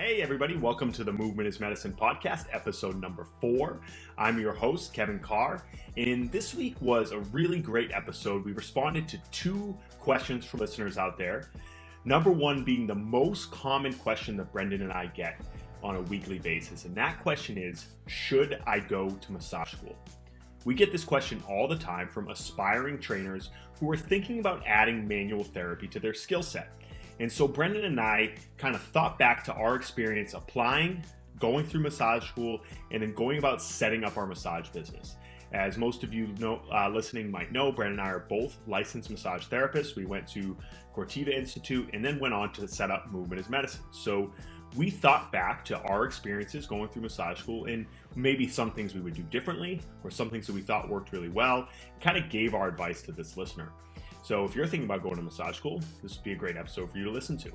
Hey everybody, welcome to the Movement is Medicine podcast, episode number 4. I'm your host, Kevin Carr, and this week was a really great episode. We responded to 2 questions from listeners out there. Number 1 being the most common question that Brendon and I get on a weekly basis, and that question is, should I go to massage school? We get this question all the time from aspiring trainers who are thinking about adding manual therapy to their skill set. And so Brendon and I kind of thought back to our experience applying, going through massage school, and then going about setting up our massage business. As most of you know, listening might know, Brendon and I are both licensed massage therapists. We went to Cortiva Institute and then went on to set up Movement is Medicine. So we thought back to our experiences going through massage school and maybe some things we would do differently or some things that we thought worked really well, kind of gave our advice to this listener. So if you're thinking about going to massage school, this would be a great episode for you to listen to.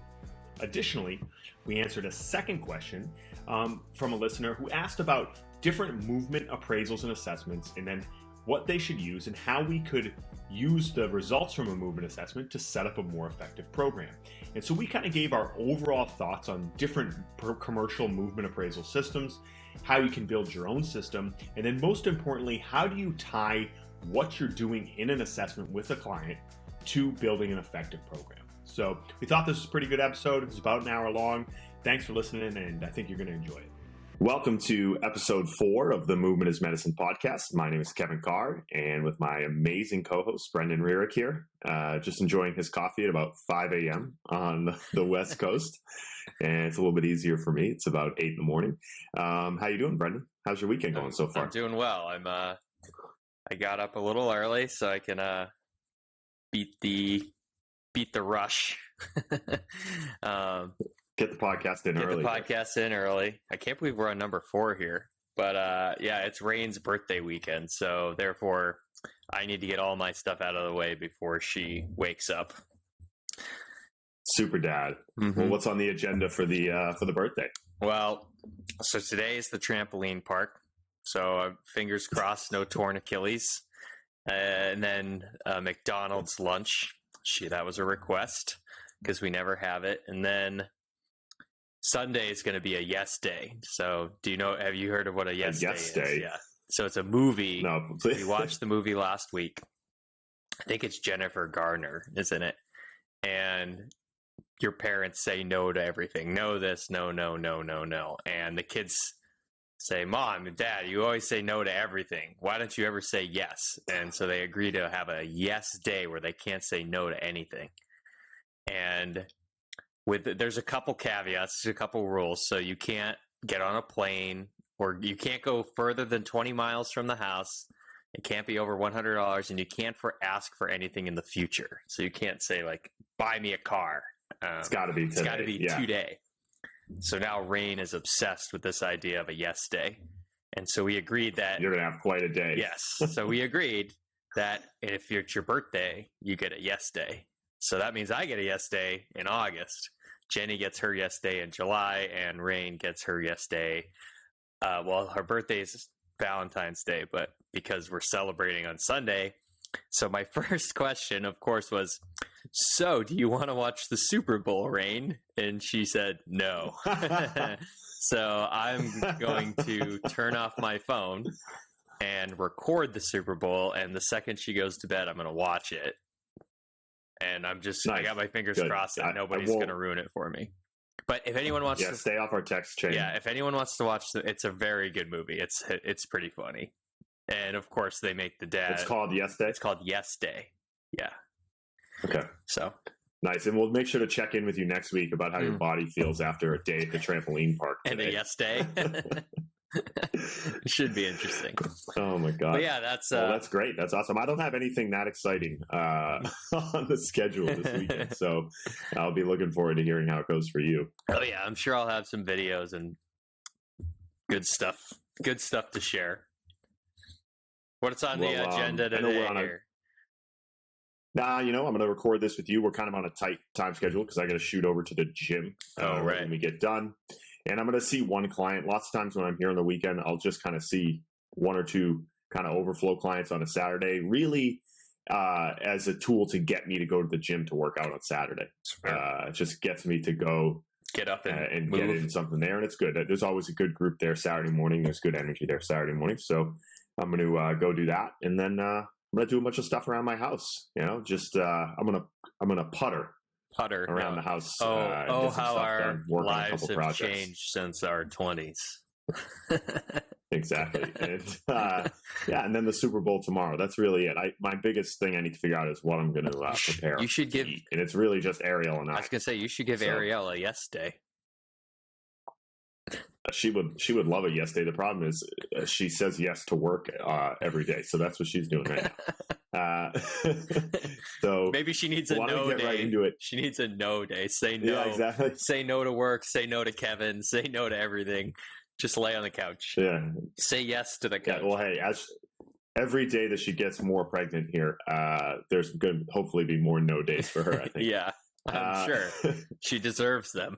Additionally, we answered a second question from a listener who asked about different movement appraisals and assessments, and then what they should use and how we could use the results from a movement assessment to set up a more effective program. And so we kind of gave our overall thoughts on different commercial movement appraisal systems, how you can build your own system, and then most importantly, how do you tie what you're doing in an assessment with a client to building an effective program. So we thought this was a pretty good episode. It was about an hour long. Thanks for listening, and I think you're going to enjoy it. Welcome to episode 4 of the Movement is Medicine podcast. My name is Kevin Carr, and with my amazing co-host, Brendon Rierick here, just enjoying his coffee at about 5 a.m. on the West Coast. And it's a little bit easier for me. It's about 8 in the morning. How you doing, Brendon? How's your weekend going so far? I'm doing well. I got up a little early so I can beat the rush. Get the podcast in early. Get the podcast in early. I can't believe we're on number 4 here. But yeah, it's Rain's birthday weekend, so therefore I need to get all my stuff out of the way before she wakes up. Super dad. Mm-hmm. Well, what's on the agenda for the birthday? Well, so today is the trampoline park. So fingers crossed, no torn Achilles. And then McDonald's lunch. That was a request because we never have it. And then Sunday is going to be a yes day. So have you heard of what a yes day is? Yeah. So it's a movie. No, we watched the movie last week. I think it's Jennifer Garner, isn't it? And your parents say no to everything. No this, no, no, no, no, no. And the kids say, Mom and Dad, you always say no to everything. Why don't you ever say yes? And so they agree to have a yes day where they can't say no to anything. And there's a couple caveats, a couple rules. So you can't get on a plane, or you can't go further than 20 miles from the house. It can't be over $100, and you can't ask for anything in the future. So you can't say like, buy me a car. It's got to be today. It's got to be today. So now Rain is obsessed with this idea of a yes day. And so we agreed that you're going to have quite a day. Yes. So we agreed that if it's your birthday, you get a yes day. So that means I get a yes day in August. Jenny gets her yes day in July, and Rain gets her yes day. Well, her birthday is Valentine's Day, but because we're celebrating on Sunday. So my first question, of course, was, so do you want to watch the Super Bowl, Rain? And she said, no. So I'm going to turn off my phone and record the Super Bowl. And the second she goes to bed, I'm going to watch it. And I got my fingers crossed that nobody's going to ruin it for me. But if anyone wants to stay off our text chain. Yeah, if anyone wants to watch it's a very good movie. It's pretty funny. And of course they make the dad. It's called Yes Day? It's called Yes Day. Yeah. Okay. So nice. And we'll make sure to check in with you next week about how your body feels after a day at the trampoline park today. And a yes day. It should be interesting. Oh my God. But yeah, that's great. That's awesome. I don't have anything that exciting on the schedule this weekend. So I'll be looking forward to hearing how it goes for you. Oh yeah, I'm sure I'll have some videos and good stuff to share. What's on the agenda today here? I'm going to record this with you. We're kind of on a tight time schedule because I got to shoot over to the gym when we get done. And I'm going to see one client. Lots of times when I'm here on the weekend, I'll just kind of see 1 or 2 kind of overflow clients on a Saturday, really as a tool to get me to go to the gym to work out on Saturday. It just gets me to go get up and move. get in something there. And it's good. There's always a good group there Saturday morning. There's good energy there Saturday morning. So I'm going to go do that. And then I'm going to do a bunch of stuff around my house. I'm going to putter around the house. How our lives have changed since our 20s. Exactly. And, and then the Super Bowl tomorrow. That's really it. My biggest thing I need to figure out is what I'm going to prepare. You should give, eat. And it's really just Ariel and I. I was going to say, you should give Ariel a yes day. She would love a yes day. The problem is she says yes to work every day, so that's what she's doing right now. So maybe she needs a no day. Right into it. She needs a no day. Say no. Yeah, exactly. Say no to work. Say no to Kevin. Say no to everything. Just lay on the couch. Yeah. Say yes to the couch. Yeah, well, hey, every day that she gets more pregnant here, there's going to hopefully be more no days for her, I think. Yeah, I'm sure. She deserves them.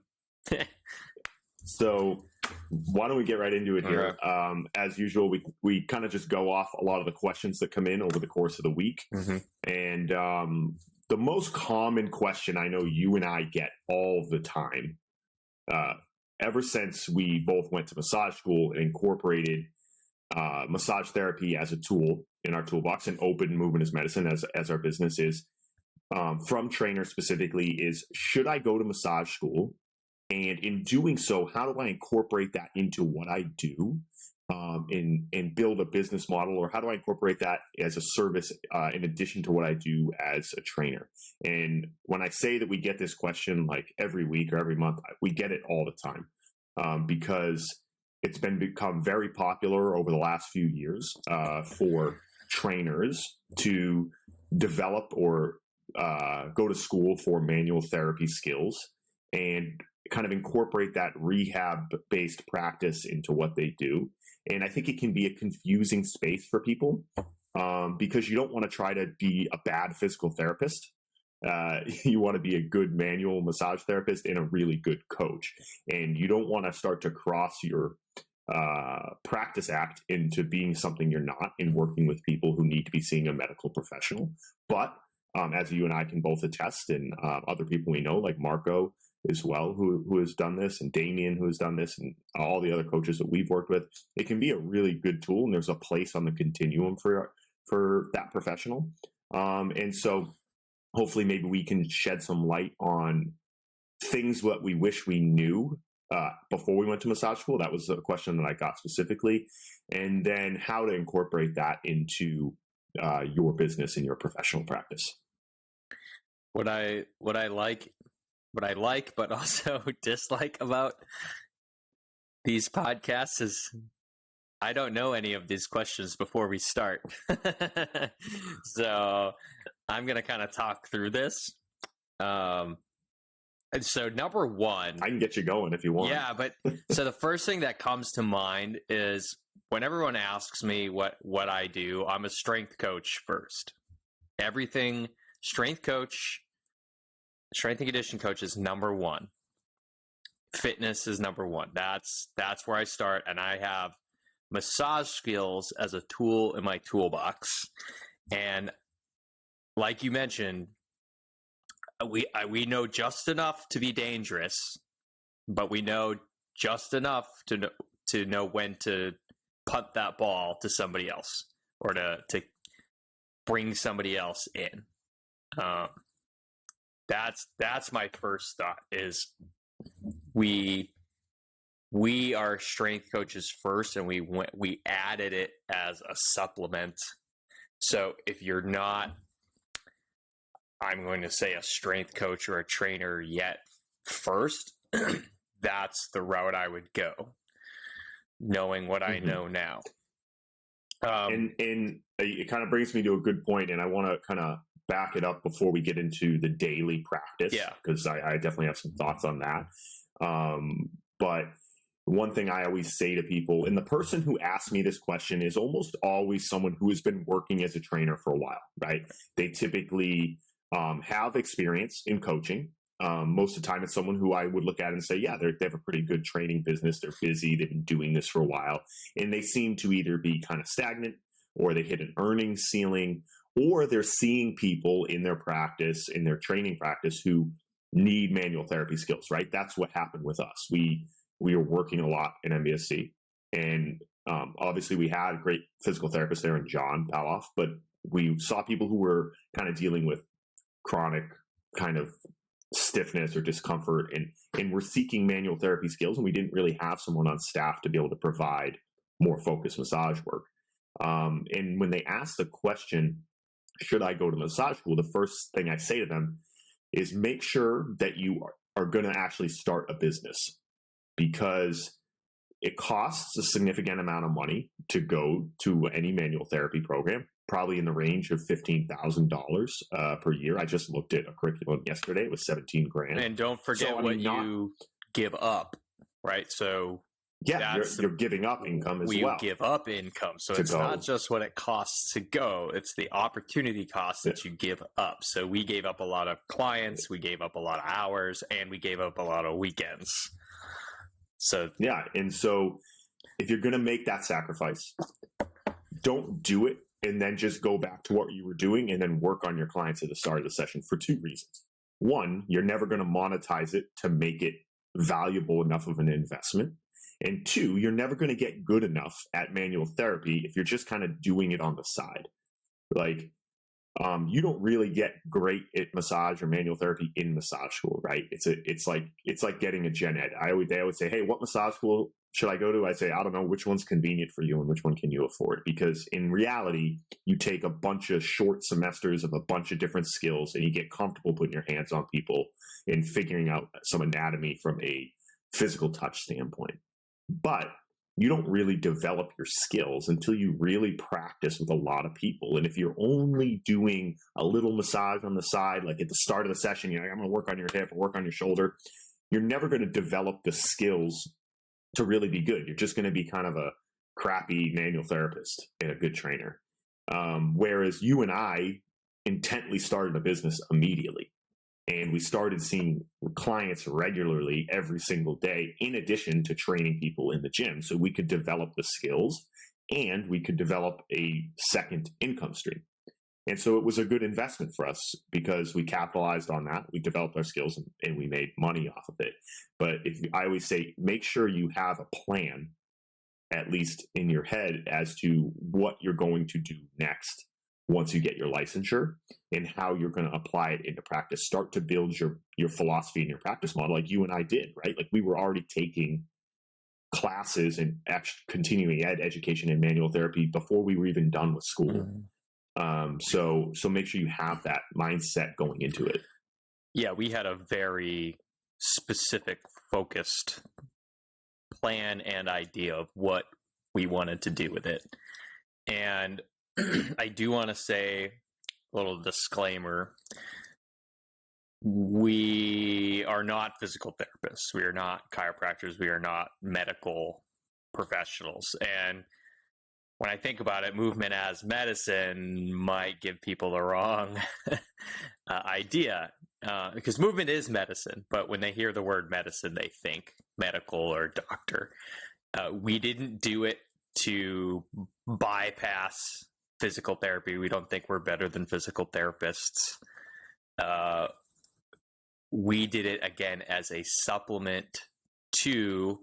So why don't we get right into it here? Right. As usual, we kind of just go off a lot of the questions that come in over the course of the week. Mm-hmm. And the most common question I know you and I get all the time, ever since we both went to massage school and incorporated massage therapy as a tool in our toolbox and open movement as medicine as our business is, from trainers specifically, is should I go to massage school? And in doing so, how do I incorporate that into what I do and build a business model? Or how do I incorporate that as a service in addition to what I do as a trainer? And when I say that we get this question like every week or every month, we get it all the time because it's become very popular over the last few years for trainers to develop or go to school for manual therapy skills and kind of incorporate that rehab-based practice into what they do. And I think it can be a confusing space for people because you don't want to try to be a bad physical therapist. You want to be a good manual massage therapist and a really good coach. And you don't want to start to cross your practice act into being something you're not in working with people who need to be seeing a medical professional. But as you and I can both attest, and other people we know, like Marco as well, who has done this, and Damien, who has done this, and all the other coaches that we've worked with, it can be a really good tool, and there's a place on the continuum for that professional. And so hopefully maybe we can shed some light on things that we wish we knew before we went to massage school. That was a question that I got specifically. And then how to incorporate that into your business and your professional practice. What I like, but also dislike about these podcasts is I don't know any of these questions before we start. So I'm going to kind of talk through this. And so number one, I can get you going if you want. Yeah, but so the first thing that comes to mind is when everyone asks me what I do, I'm a strength coach first. Everything strength and conditioning coach is number one. Fitness is number one. That's where I start, and I have massage skills as a tool in my toolbox. And like you mentioned, we know just enough to be dangerous, but we know just enough to know when to punt that ball to somebody else or to bring somebody else in. That's my first thought is we are strength coaches first, and we added it as a supplement. So if you're not, I'm going to say, a strength coach or a trainer yet first, that's the route I would go, knowing what I know now. And it kind of brings me to a good point, and I want to kind of back it up before we get into the daily practice, because I definitely have some thoughts on that. But one thing I always say to people, and the person who asks me this question is almost always someone who has been working as a trainer for a while, right? They typically have experience in coaching. Most of the time it's someone who I would look at and say, yeah, they have a pretty good training business. They're busy. They've been doing this for a while. And they seem to either be kind of stagnant, or they hit an earnings ceiling, or they're seeing people in their practice, in their training practice, who need manual therapy skills, right? That's what happened with us. We were working a lot in MBSC, and obviously we had a great physical therapist there in John Paloff, but we saw people who were kind of dealing with chronic kind of stiffness or discomfort, and we're seeking manual therapy skills, and we didn't really have someone on staff to be able to provide more focused massage work. And when they ask the question, should I go to massage school, the first thing I say to them is make sure that you are going to actually start a business, because it costs a significant amount of money to go to any manual therapy program, probably in the range of $15,000 per year. I just looked at a curriculum yesterday. It was 17 grand. And don't forget you give up, right? So yeah, you're giving up income as well. We give up income. So it's not just what it costs to go. It's the opportunity cost that you give up. So we gave up a lot of clients, we gave up a lot of hours, and we gave up a lot of weekends. So yeah, and so if you're going to make that sacrifice, don't do it and then just go back to what you were doing and then work on your clients at the start of the session for two reasons. One, you're never going to monetize it to make it valuable enough of an investment. And two, you're never going to get good enough at manual therapy if you're just kind of doing it on the side. Like, you don't really get great at massage or manual therapy in massage school, right? It's like getting a gen ed. They always say, hey, what massage school should I go to? I say, I don't know, which one's convenient for you and which one can you afford? Because in reality, you take a bunch of short semesters of a bunch of different skills and you get comfortable putting your hands on people and figuring out some anatomy from a physical touch standpoint. But you don't really develop your skills until you really practice with a lot of people. And if you're only doing a little massage on the side, like at the start of the session, you're like, I'm going to work on your hip or work on your shoulder, you're never going to develop the skills to really be good. You're just going to be kind of a crappy manual therapist and a good trainer. Whereas you and I intently started a business immediately. And we started seeing clients regularly every single day, in addition to training people in the gym. So we could develop the skills and we could develop a second income stream. And so it was a good investment for us because we capitalized on that. We developed our skills and we made money off of it. But I always say, make sure you have a plan, at least in your head, as to what you're going to do next once you get your licensure and how you're going to apply it into practice. Start to build your philosophy and your practice model like you and I did, right? Like we were already taking classes and continuing education in manual therapy before we were even done with school. So make sure you have that mindset going into it. Yeah, we had a very specific, focused plan and idea of what we wanted to do with it. And I do want to say a little disclaimer. We are not physical therapists. We are not chiropractors. We are not medical professionals. And when I think about it, movement as medicine might give people the wrong idea, because movement is medicine. But when they hear the word medicine, they think medical or doctor. We didn't do it to bypass physical therapy. We don't think we're better than physical therapists. We did it again as a supplement to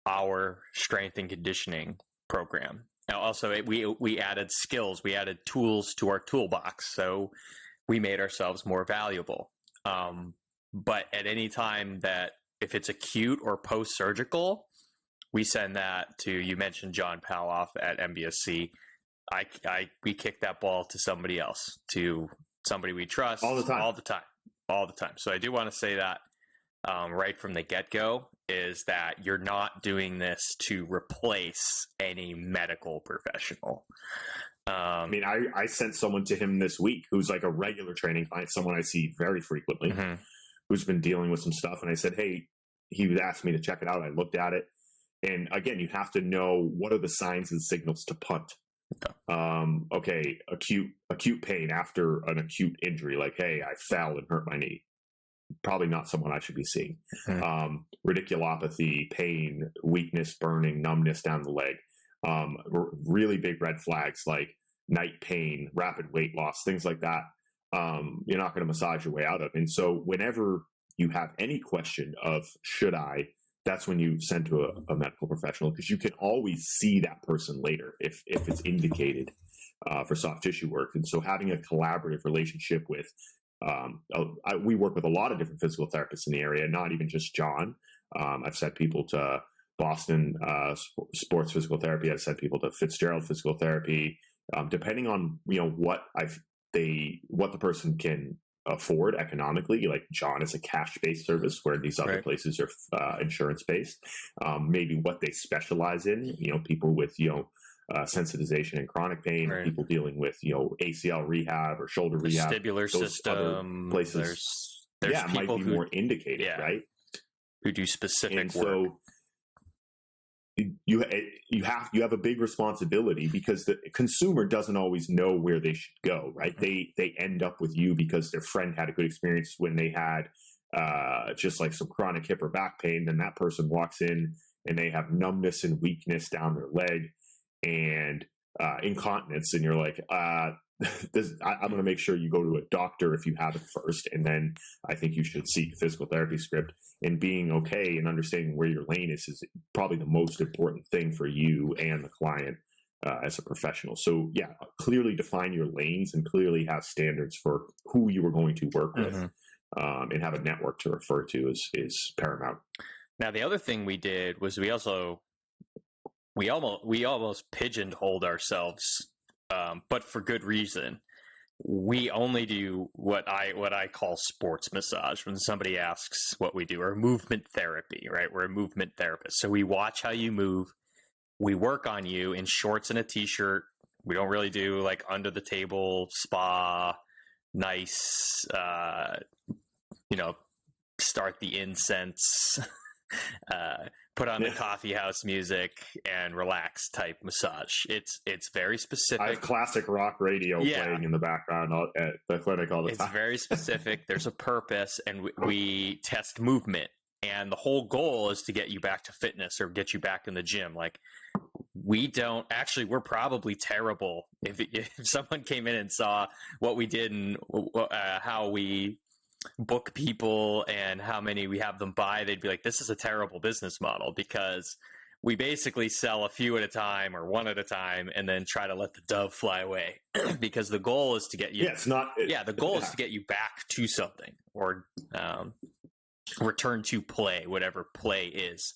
our strength and conditioning program. Now, also we added skills, we added tools to our toolbox, so we made ourselves more valuable. But at any time that if it's acute or post-surgical, we send that to, you mentioned John Paloff at MBSC. We kick that ball to somebody else, to somebody we trust all the time. So I do want to say that right from the get-go is that you're not doing this to replace any medical professional. I sent someone to him this week who's like a regular training client, someone I see very frequently, who's been dealing with some stuff. And I said, hey, he asked me to check it out. I looked at it. And again, you have to know what are the signs and signals to punt. Okay, acute pain after an acute injury, like, hey, I fell and hurt my knee. Probably not someone I should be seeing. Radiculopathy, pain, weakness, burning, numbness down the leg. Really big red flags like night pain, rapid weight loss, things like that. You're not going to massage your way out of. And so whenever you have any question of should I, that's when you send to a medical professional, because you can always see that person later if it's indicated for soft tissue work. And so having a collaborative relationship with, we work with a lot of different physical therapists in the area, not even just John. I've sent people to Boston Sports Physical Therapy. I've sent people to Fitzgerald Physical Therapy, depending on what the person can afford economically. Like John is a cash-based service, where these other places are insurance-based. Maybe what they specialize in, people with sensitization and chronic pain, or people dealing with ACL rehab or shoulder rehab, vestibular system places. There's might be more indicated, right? Who do specific and work. So you have a big responsibility, because the consumer doesn't always know where they should go, right? They end up with you because their friend had a good experience when they had just like some chronic hip or back pain. Then that person walks in and they have numbness and weakness down their leg and incontinence, and you're like, I'm going to make sure you go to a doctor if you have it first, and then I think you should seek a physical therapy script. And being okay and understanding where your lane is probably the most important thing for you and the client as a professional. So clearly define your lanes and clearly have standards for who you are going to work with, and have a network to refer to is paramount. Now, the other thing we did was we almost pigeonholed ourselves, but for good reason. We only do what I call sports massage. When somebody asks what we do, or movement therapy, right? We're a movement therapist. So we watch how you move. We work on you in shorts and a t-shirt. We don't really do like under the table spa, nice, start the incense, put on the coffee house music and relax type massage. It's very specific. I have classic rock radio playing in the background at the clinic all the time. It's very specific. There's a purpose, and we test movement. And the whole goal is to get you back to fitness or get you back in the gym. Like, we're probably terrible. If someone came in and saw what we did and how we book people and how many we have them buy, they'd be like, this is a terrible business model, because we basically sell a few at a time or one at a time and then try to let the dove fly away. Because the goal is to get you is to get you back to something, or return to play, whatever play is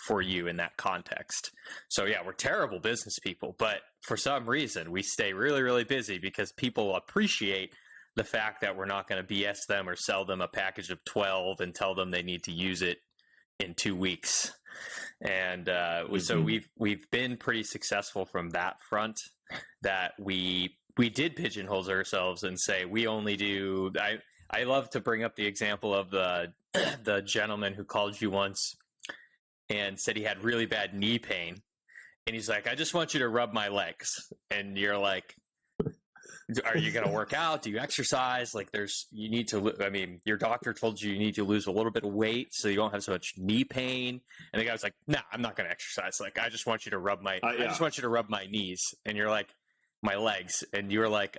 for you in that context. So we're terrible business people, but for some reason we stay really, really busy because people appreciate the fact that we're not going to BS them or sell them a package of 12 and tell them they need to use it in 2 weeks. And so we've been pretty successful from that front, that we did pigeonhole ourselves and say we only do. I love to bring up the example of the gentleman who called you once and said he had really bad knee pain, and he's like, I just want you to rub my legs. And you're like, are you going to work out? Do you exercise? Like, your doctor told you need to lose a little bit of weight so you don't have so much knee pain. And the guy was like, nah, I'm not going to exercise. Like, I just want you to rub I just want you to rub my knees. And you're like, my legs. And you're like,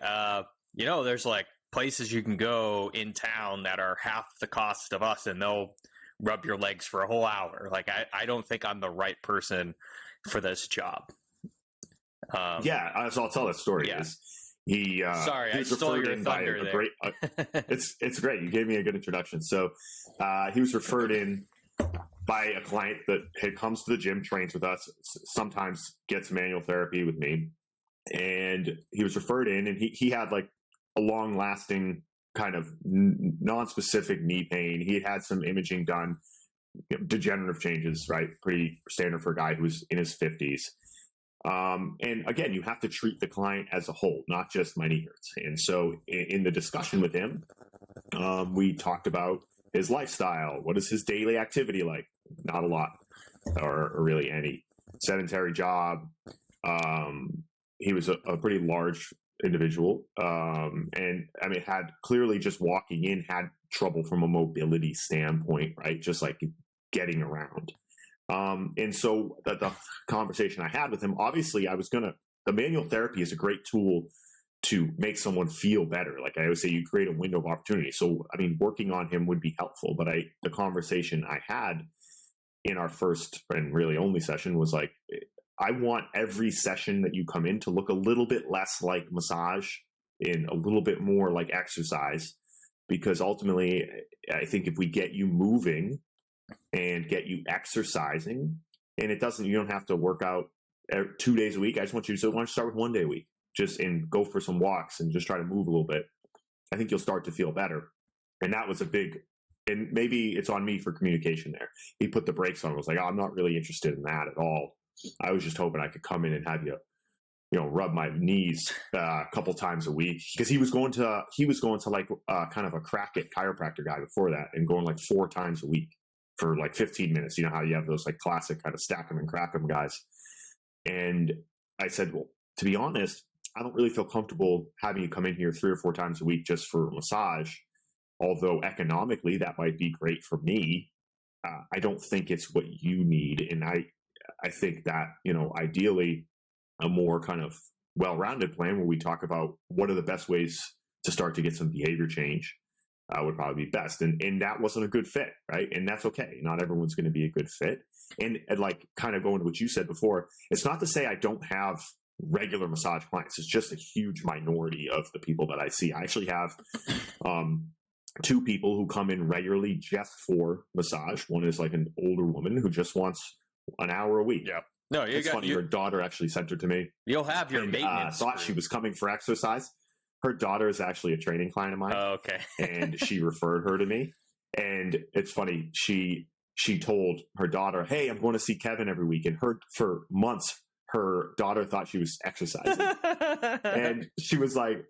there's like places you can go in town that are half the cost of us, and they'll rub your legs for a whole hour. Like, I don't think I'm the right person for this job. So I'll tell that story. Yeah. Sorry, I stole your thunder there. It's great. You gave me a good introduction. So he was referred in by a client that comes to the gym, trains with us, sometimes gets manual therapy with me. And he was referred in, and he had like a long-lasting kind of non-specific knee pain. He had some imaging done, degenerative changes, right? Pretty standard for a guy who's in his 50s. And again, you have to treat the client as a whole, not just my knee hurts. And so in the discussion with him, we talked about his lifestyle. What is his daily activity like? Not a lot, or really any. Sedentary job. He was a pretty large individual. And I mean, had clearly just walking in, had trouble from a mobility standpoint, right? Just like getting around. And so the conversation I had with him, obviously the manual therapy is a great tool to make someone feel better. Like I always say, you create a window of opportunity. So, I mean, working on him would be helpful. But the conversation I had in our first and really only session was like, I want every session that you come in to look a little bit less like massage and a little bit more like exercise, because ultimately, I think if we get you moving and get you exercising, and you don't have to work out 2 days a week. I just want you to start with 1 day a week, and go for some walks and just try to move a little bit. I think you'll start to feel better. And that was and maybe it's on me for communication there. He put the brakes on. I was like, I'm not really interested in that at all. I was just hoping I could come in and have you rub my knees a couple times a week, because he was going to like kind of a crack it chiropractor guy before that, and going like 4 times a week for like 15 minutes. You know how you have those like classic kind of stack them and crack them guys. And I said, well, to be honest, I don't really feel comfortable having you come in here 3 or 4 times a week just for a massage. Although economically that might be great for me, I don't think it's what you need. And I think that, ideally a more kind of well-rounded plan where we talk about what are the best ways to start to get some behavior change would probably be best. And that wasn't a good fit, right? And that's okay. Not everyone's going to be a good fit. And like kind of going to what you said before, it's not to say I don't have regular massage clients. It's just a huge minority of the people that I see. I actually have 2 people who come in regularly just for massage. One is like an older woman who just wants an hour a week. Yeah. No, it's funny. Her daughter actually sent her to me. You'll have your maintenance. Thought she was coming for exercise. Her daughter is actually a training client of mine. Oh, okay. And she referred her to me. And it's funny. She told her daughter, "Hey, I'm going to see Kevin every week." And for months, her daughter thought she was exercising. And she was like,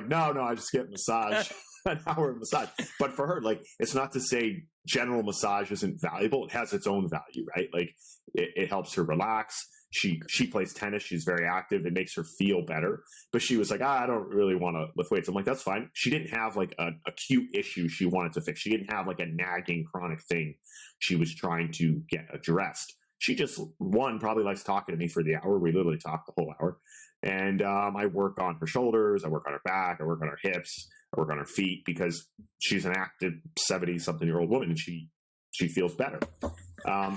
no, I just get massage, an hour of massage. But for her, like, it's not to say general massage isn't valuable. It has its own value, right? Like it helps her relax. She plays tennis. She's very active. It makes her feel better. But she was like, I don't really want to lift weights. I'm like, that's fine. She didn't have like an acute issue she wanted to fix. She didn't have like a nagging chronic thing she was trying to get addressed. She just, probably likes talking to me for the hour. We literally talk the whole hour. And I work on her shoulders. I work on her back. I work on her hips. I work on her feet, because she's an active 70-something-year-old woman and she feels better.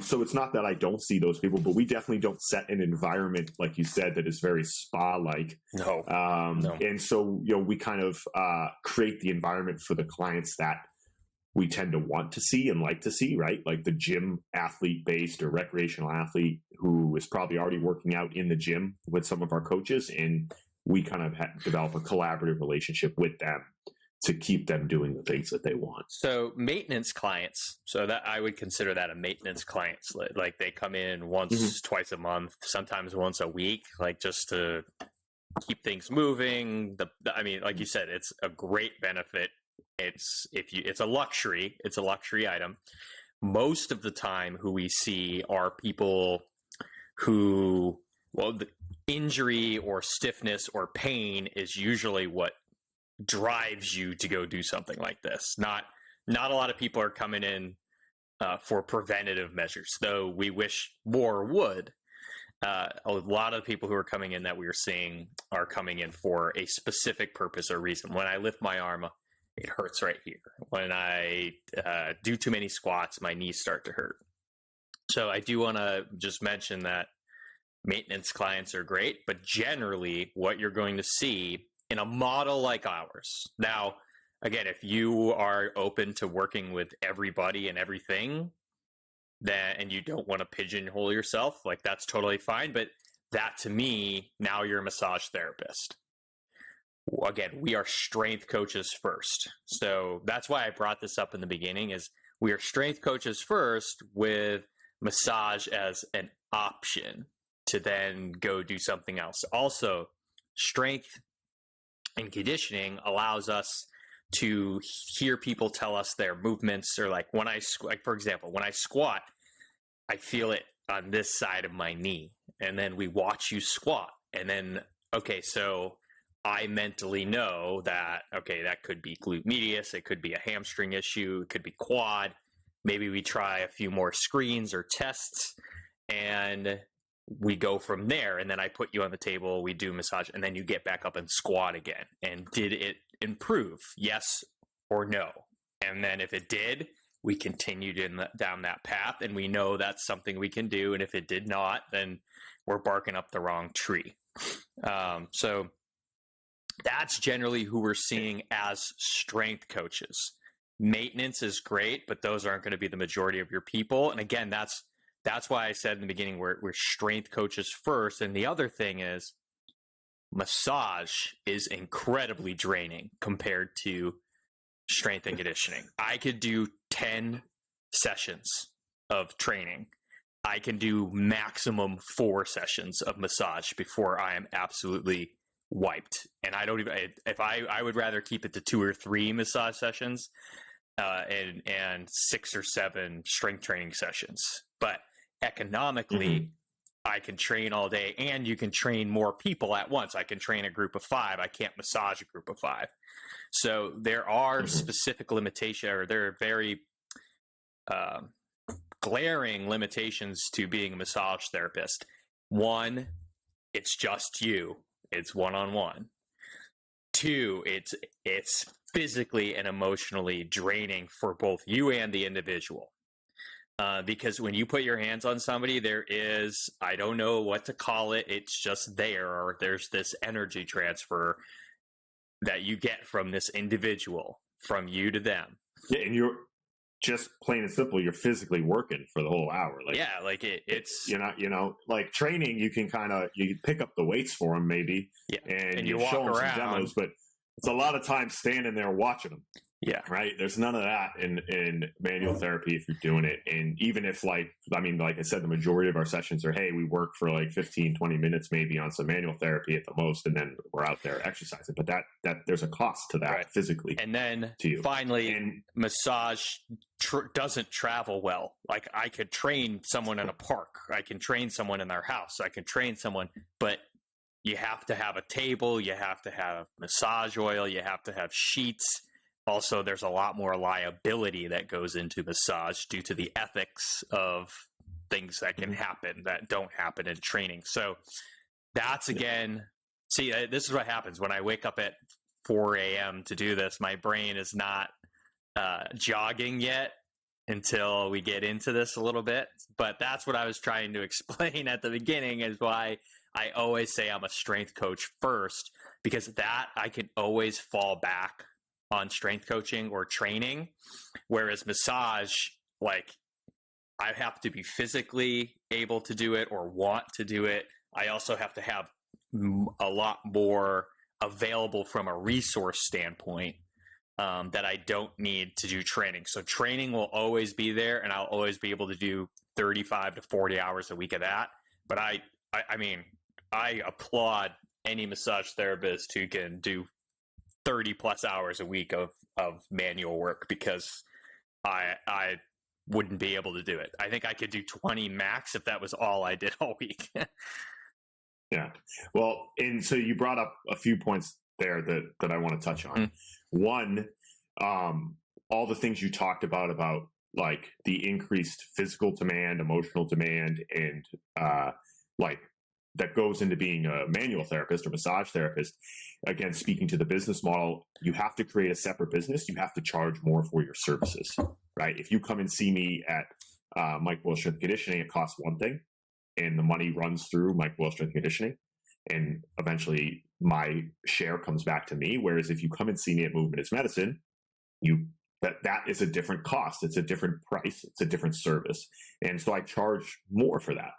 So it's not that I don't see those people, but we definitely don't set an environment, like you said, that is very spa-like. No. No. And so, we kind of create the environment for the clients that we tend to want to see and like to see, right? Like the gym athlete-based or recreational athlete who is probably already working out in the gym with some of our coaches, and we kind of develop a collaborative relationship with them to keep them doing the things that they want. So maintenance clients, so that I would consider that a maintenance client. Like they come in once, twice a month, sometimes once a week, like just to keep things moving. I mean, like you said, it's a great benefit. It's a luxury. It's a luxury item. Most of the time who we see are people who, the injury or stiffness or pain is usually what drives you to go do something like this. Not a lot of people are coming in for preventative measures, though we wish more would. A lot of people who are coming in that we are seeing are coming in for a specific purpose or reason. When I lift my arm, it hurts right here. When I do too many squats, my knees start to hurt. So I do want to just mention that maintenance clients are great, but generally what you're going to see in a model like ours. Now, again, if you are open to working with everybody and everything, and you don't want to pigeonhole yourself, like that's totally fine. But that to me, now you're a massage therapist. Again, we are strength coaches first. So that's why I brought this up in the beginning, is we are strength coaches first with massage as an option to then go do something else. Also, strength and conditioning allows us to hear people tell us their movements, or like for example, when I squat, I feel it on this side of my knee, and then we watch you squat, and then, okay, so I mentally know that, okay, that could be glute medius, it could be a hamstring issue, it could be quad. Maybe we try a few more screens or tests, and we go from there, and then I put you on the table, we do massage, and then you get back up and squat again. And did it improve? Yes or no? And then if it did, we continued down that path, and we know that's something we can do. And if it did not, then we're barking up the wrong tree. So that's generally who we're seeing as strength coaches. Maintenance is great, but those aren't going to be the majority of your people. And again, that's why I said in the beginning we're strength coaches first. And the other thing is massage is incredibly draining compared to strength and conditioning. I could do 10 sessions of training. I can do maximum 4 sessions of massage before I am absolutely wiped. And I don't even, if I would rather keep it to 2 or 3 massage sessions and 6 or 7 strength training sessions. But economically, I can train all day, and you can train more people at once. I can train a group of 5. I can't massage a group of 5. So there are specific limitations, or there are very glaring limitations to being a massage therapist. One, it's just you. It's one-on-one. 2, it's physically and emotionally draining for both you and the individual. Because when you put your hands on somebody, there is, I don't know what to call it, it's just there, or there's this energy transfer that you get from this individual, from you to them. Yeah, and you're just plain and simple, you're physically working for the whole hour. Like, yeah, like it's like training, you can pick up the weights for them maybe, and you walk show them around. some demos, but it's a lot of time standing there watching them. Yeah. Right. There's none of that in manual therapy if you're doing it. And even if like I said, the majority of our sessions are, hey, we work for like 15, 20 minutes maybe on some manual therapy at the most, and then we're out there exercising. But that there's a cost to that physically. And then to you. Finally, massage doesn't travel well. Like I could train someone in a park. I can train someone in their house. I can train someone, but you have to have a table. You have to have massage oil. You have to have sheets. Also, there's a lot more liability that goes into massage due to the ethics of things that can happen that don't happen in training. So that's, again, see, this is what happens when I wake up at 4 a.m. to do this. My brain is not jogging yet until we get into this a little bit. But that's what I was trying to explain at the beginning, is why I always say I'm a strength coach first, because that I can always fall back on strength coaching or training, whereas massage, like, I have to be physically able to do it or want to do it. I also have to have a lot more available from a resource standpoint that I don't need to do training. So training will always be there, and I'll always be able to do 35 to 40 hours a week of that. But I mean, I applaud any massage therapist who can do 30 plus hours a week of manual work, because I wouldn't be able to do it. I think I could do 20 max if that was all I did all week. Yeah. Well, and so you brought up a few points there that I want to touch on. One, all the things you talked about like the increased physical demand, emotional demand, and like that goes into being a manual therapist or massage therapist. Again, speaking to the business model, you have to create a separate business. You have to charge more for your services, right? If you come and see me at Mike Boyle Strength Conditioning, it costs one thing, and the money runs through Mike Boyle Strength Conditioning, and eventually my share comes back to me. Whereas if you come and see me at Movement is Medicine, that is a different cost. It's a different price. It's a different service. And so I charge more for that.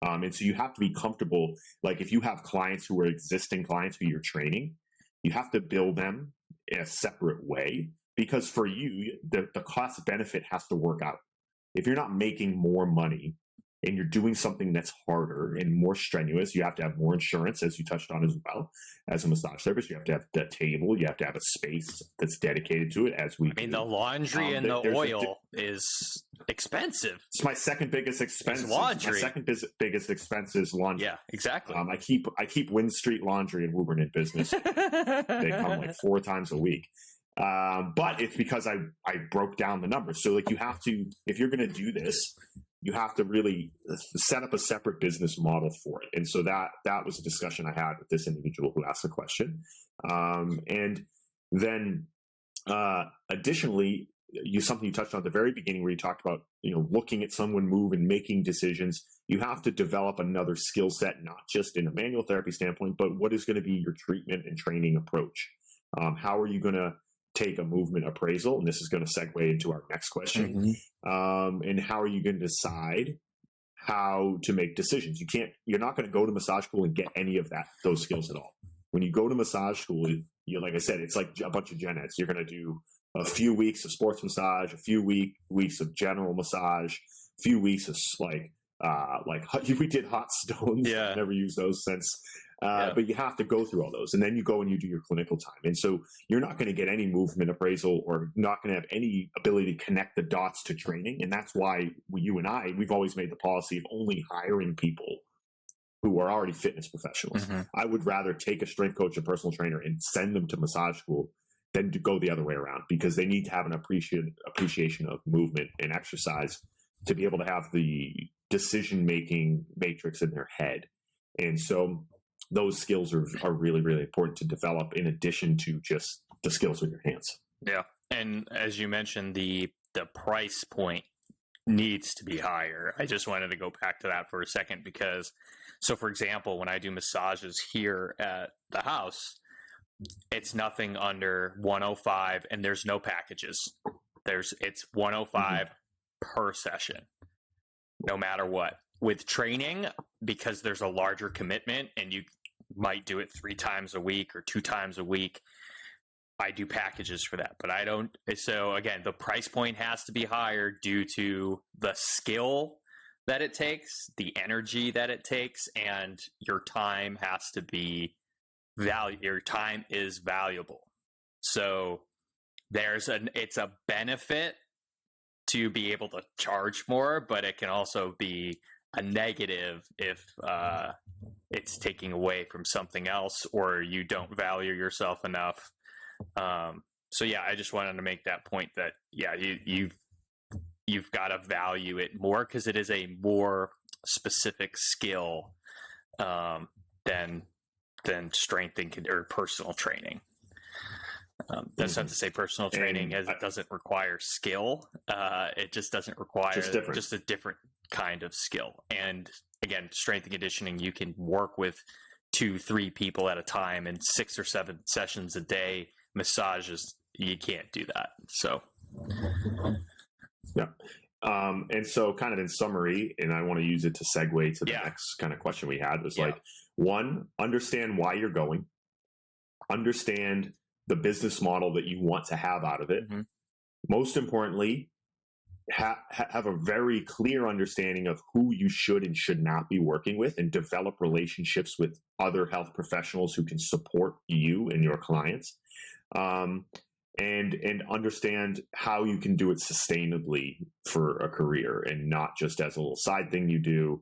And so you have to be comfortable. Like if you have clients who are existing clients who you're training, you have to bill them in a separate way, because for you, the cost benefit has to work out. If you're not making more money and you're doing something that's harder and more strenuous, you have to have more insurance, as you touched on as well. As a massage therapist, you have to have the table, you have to have a space that's dedicated to it, as we the laundry and the oil is expensive. It's my second biggest expense. It's laundry. My second biggest expense is laundry. Yeah, exactly. I keep Wind Street Laundry in Woburn in business. They come like 4 times a week. But it's because I broke down the numbers. So like you have to, if you're going to do this, you have to really set up a separate business model for it. And so that was a discussion I had with this individual who asked the question. And then additionally, something you touched on at the very beginning where you talked about, looking at someone move and making decisions. You have to develop another skill set, not just in a manual therapy standpoint, but what is going to be your treatment and training approach? How are you going to take a movement appraisal? And this is going to segue into our next question. And how are you going to decide how to make decisions? You're not going to go to massage school and get any of those skills at all. When you go to massage school, like I said, it's like a bunch of gen eds. You're going to do a few weeks of sports massage, a few weeks of general massage, a few weeks of like we did hot stones. Yeah. Never used those since. But you have to go through all those, and then you go and you do your clinical time. And so you're not going to get any movement appraisal, or not going to have any ability to connect the dots to training. And that's why you and we've always made the policy of only hiring people who are already fitness professionals. I would rather take a strength coach and personal trainer and send them to massage school than to go the other way around, because they need to have an appreciation of movement and exercise to be able to have the decision-making matrix in their head. And so those skills are really, really important to develop, in addition to just the skills with your hands. Yeah. And as you mentioned, the price point needs to be higher. I just wanted to go back to that for a second because, so for example, when I do massages here at the house, it's nothing under 105, and there's no packages. It's 105 per session, no matter what. With training, because there's a larger commitment and you might do it 3 times a week or 2 times a week, I do packages for that, but I don't. So again, the price point has to be higher due to the skill that it takes, the energy that it takes, and your time has to be your time is valuable. So it's a benefit to be able to charge more, but it can also be a negative if it's taking away from something else, or you don't value yourself enough. So yeah, I just wanted to make that point that you've got to value it more, because it is a more specific skill than strength or personal training. That's not to say personal training as it doesn't require skill. It just doesn't require just a different kind of skill. And again, strength and conditioning, you can work with 2-3 people at a time in 6 or 7 sessions a day. Massages, you can't do that. So yeah. And so kind of in summary, and I want to use it to segue to the next kind of question we had, was like, 1, understand why you're going, understand the business model that you want to have out of it. Most importantly, have a very clear understanding of who you should and should not be working with, and develop relationships with other health professionals who can support you and your clients. And understand how you can do it sustainably for a career, and not just as a little side thing you do,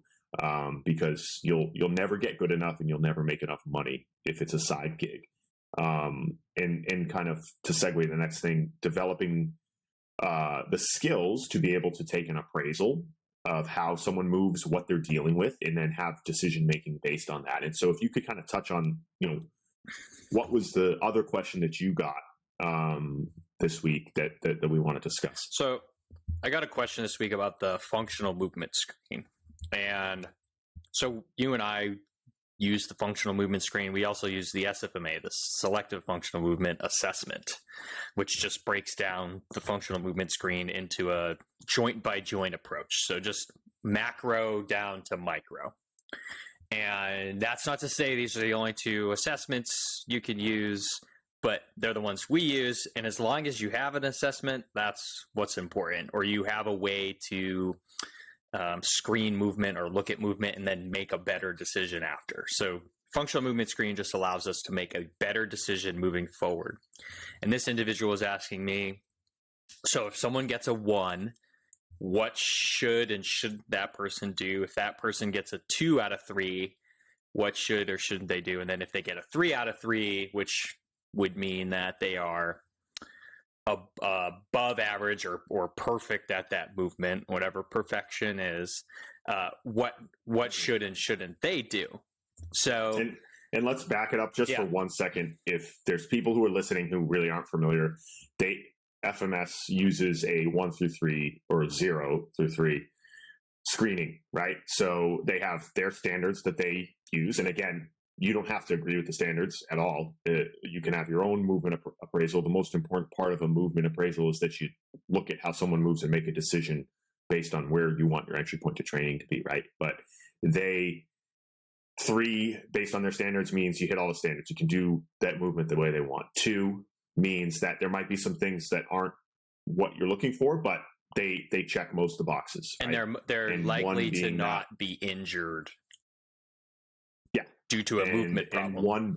because you'll never get good enough and you'll never make enough money if it's a side gig. And kind of to segue to the next thing, developing the skills to be able to take an appraisal of how someone moves, what they're dealing with, and then have decision making based on that. And so if you could kind of touch on, what was the other question that you got this week that we want to discuss? So I got a question this week about the functional movement screen. And so you and I use the functional movement screen. We also use the SFMA, the Selective Functional Movement Assessment, which just breaks down the functional movement screen into a joint by joint approach. So just macro down to micro. And that's not to say these are the only 2 assessments you can use, but they're the ones we use. And as long as you have an assessment, that's what's important, or you have a way to screen movement or look at movement and then make a better decision after. So functional movement screen just allows us to make a better decision moving forward. And this individual is asking me, so if someone gets a 1, what should that person do? If that person gets a 2 out of 3, what should or shouldn't they do? And then if they get a 3 out of 3, which would mean that they are above average or perfect at that movement, whatever perfection is, what should and shouldn't they do? So, and let's back it up just for 1 second. If there's people who are listening who really aren't familiar, FMS uses a 1 through 3 or 0 through 3 screening, right? So they have their standards that they use. And again, you don't have to agree with the standards at all. You can have your own movement appraisal. The most important part of a movement appraisal is that you look at how someone moves and make a decision based on where you want your entry point to training to be, right? But 3, based on their standards, means you hit all the standards. You can do that movement the way they want. 2 means that there might be some things that aren't what you're looking for, but they check most of the boxes. And right? they're likely to not be injured. Yeah. Due to a movement problem. And one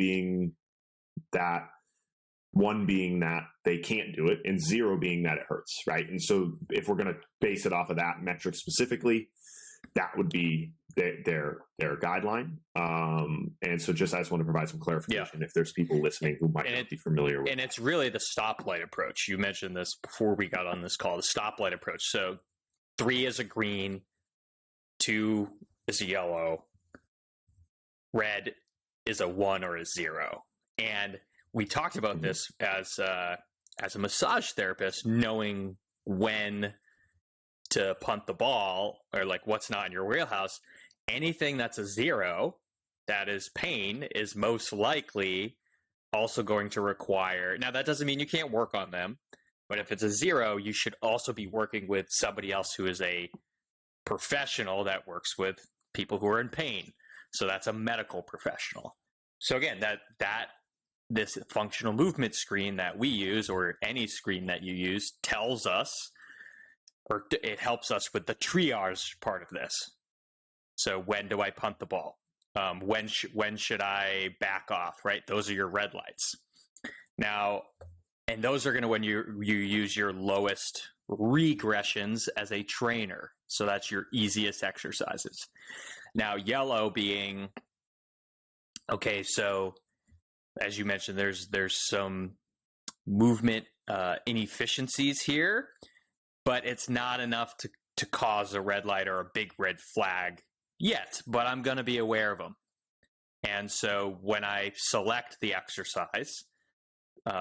being that they can't do it, and 0 being that it hurts, right? And so if we're going to base it off of that metric specifically, that would be their guideline. And so just I just want to provide some clarification if there's people listening who might not be familiar with. And it's really the stoplight approach. You mentioned this before we got on this call, the stoplight approach. So 3 is a green, 2 is a yellow, red is a 1 or a 0. And we talked about this as a massage therapist, knowing when to punt the ball or like what's not in your wheelhouse. Anything that's a 0 that is pain is most likely also going to require. Now, that doesn't mean you can't work on them, but if it's a 0, you should also be working with somebody else who is a professional that works with people who are in pain. So that's a medical professional. So again, this functional movement screen that we use, or any screen that you use, tells us, or it helps us with the triage part of this. So when do I punt the ball? When should I back off, right? Those are your red lights. Now, and those are going to when you use your lowest regressions as a trainer. So that's your easiest exercises. Now, yellow being, okay, so as you mentioned, there's some movement inefficiencies here, but it's not enough to cause a red light or a big red flag yet, but I'm going to be aware of them. And so when I select the exercise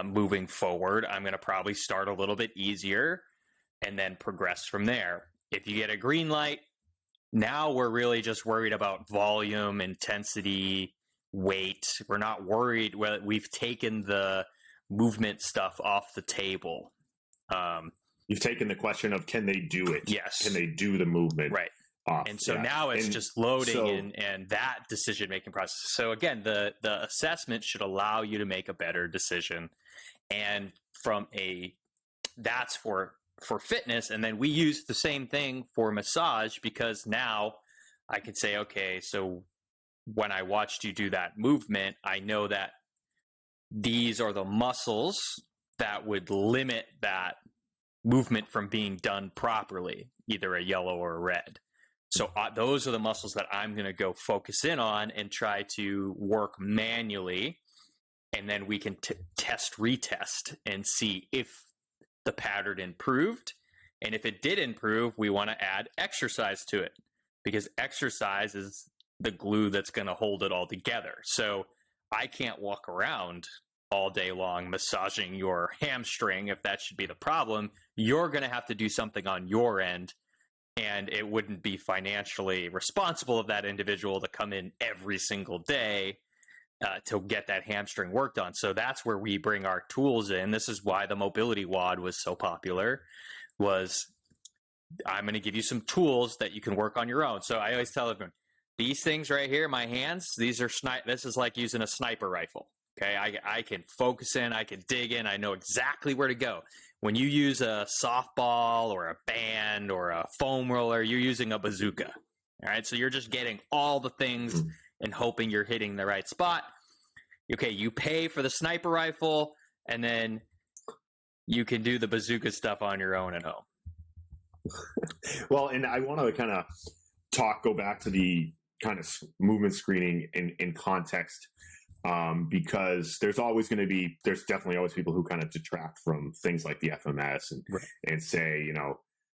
moving forward, I'm going to probably start a little bit easier and then progress from there. If you get a green light, now we're really just worried about volume, intensity, weight. We're not worried. We've taken the movement stuff off the table. You've taken the question of, can they do it? Yes. Can they do the movement? Right. Off? And so now it's just loading and that decision-making process. So again, the assessment should allow you to make a better decision. And that's for fitness. And then we use the same thing for massage, because now I can say, okay, so when I watched you do that movement, I know that these are the muscles that would limit that movement from being done properly, either a yellow or a red. So those are the muscles that I'm going to go focus in on and try to work manually. And then we can retest and see if the pattern improved. And if it did improve, we want to add exercise to it, because exercise is the glue that's going to hold it all together. So I can't walk around all day long massaging your hamstring if that should be the problem. You're going to have to do something on your end, and it wouldn't be financially responsible of that individual to come in every single day to get that hamstring worked on. So that's where we bring our tools in. This is why the mobility WOD was so popular, was I'm going to give you some tools that you can work on your own. So I always tell everyone, these things right here, my hands, this is like using a sniper rifle. Okay, I can focus in, I can dig in, I know exactly where to go. When you use a softball or a band or a foam roller, you're using a bazooka. All right, so you're just getting all the things and hoping you're hitting the right spot. Okay, you pay for the sniper rifle, and then you can do the bazooka stuff on your own at home. Well, and I want to kind of go back to the kind of movement screening in context because there's definitely always people who kind of detract from things like the FMS and say,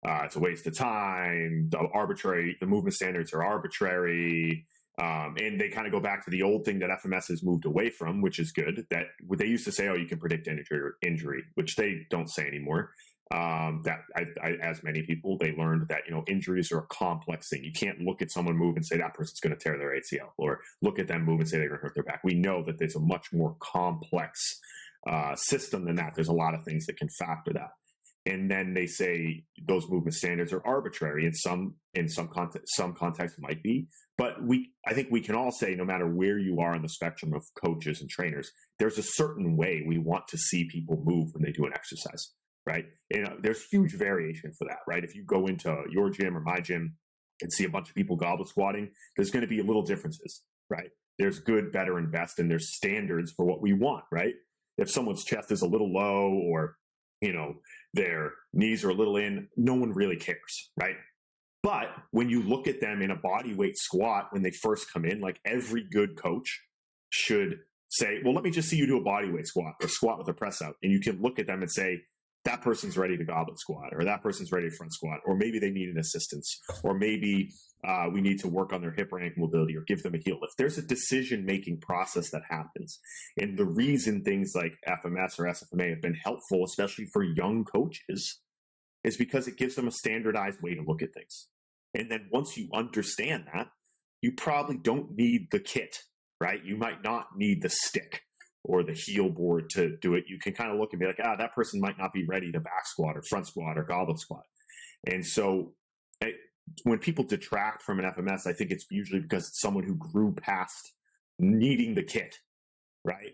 it's a waste of time. The movement standards are arbitrary. And they kind of go back to the old thing that FMS has moved away from, which is good. That they used to say, you can predict injury, which they don't say anymore. As many people, they learned that, injuries are a complex thing. You can't look at someone move and say that person's going to tear their ACL, or look at them move and say they're going to hurt their back. We know that there's a much more complex system than that. There's a lot of things that can factor that. And then they say those movement standards are arbitrary. In some context might be, but I think we can all say, no matter where you are on the spectrum of coaches and trainers, there's a certain way we want to see people move when they do an exercise, right? There's huge variation for that, right? If you go into your gym or my gym and see a bunch of people goblet squatting, there's going to be little differences, right? There's good, better, and best, and there's standards for what we want, right? If someone's chest is a little low, or their knees are a little in, no one really cares, right? But when you look at them in a body weight squat when they first come in, like every good coach should say, well, let me just see you do a body weight squat or squat with a press out. And you can look at them and say, that person's ready to goblet squat, or that person's ready to front squat, or maybe they need an assistance, or maybe we need to work on their hip or ankle mobility, or give them a heel lift. There's a decision-making process that happens. And the reason things like FMS or SFMA have been helpful, especially for young coaches, is because it gives them a standardized way to look at things. And then once you understand that, you probably don't need the kit, right? You might not need the stick or the heel board to do it. You can kind of look and be like, that person might not be ready to back squat or front squat or goblet squat. And so when people detract from an FMS, I think it's usually because it's someone who grew past needing the kit, right?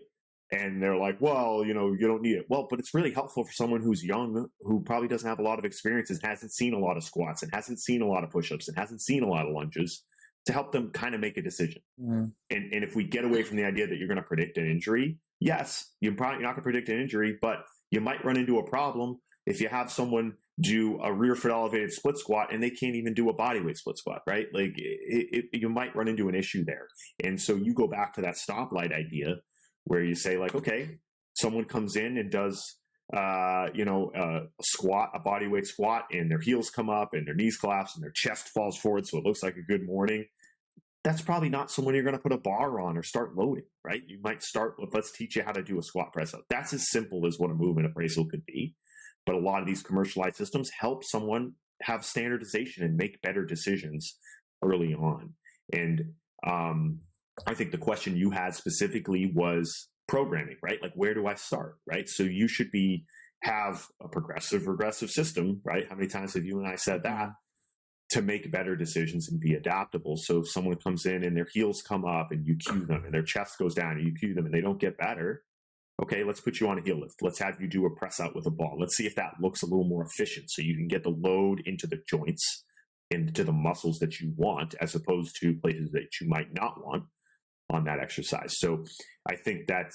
And they're like, well, you don't need it. Well, but it's really helpful for someone who's young, who probably doesn't have a lot of experience and hasn't seen a lot of squats and hasn't seen a lot of push-ups and hasn't seen a lot of lunges, to help them kind of make a decision. And if we get away from the idea that you're going to predict an injury, yes, you're not going to predict an injury, but you might run into a problem if you have someone do a rear foot elevated split squat and they can't even do a body weight split squat, right? Like you might run into an issue there. And so you go back to that stoplight idea where you say, like, okay, someone comes in and does a squat, a body weight squat, and their heels come up and their knees collapse and their chest falls forward, so it looks like a good morning. That's probably not someone you're going to put a bar on or start loading, right? You might start with, let's teach you how to do a squat press up. That's as simple as what a movement appraisal could be. But a lot of these commercialized systems help someone have standardization and make better decisions early on. And I think the question you had specifically was programming, right? Like, where do I start, right? So you should have a regressive system, right? How many times have you and I said that? To make better decisions and be adaptable. So if someone comes in and their heels come up and you cue them, and their chest goes down and you cue them and they don't get better, okay, let's put you on a heel lift. Let's have you do a press out with a ball. Let's see if that looks a little more efficient, so you can get the load into the joints and to the muscles that you want, as opposed to places that you might not want on that exercise. So I think that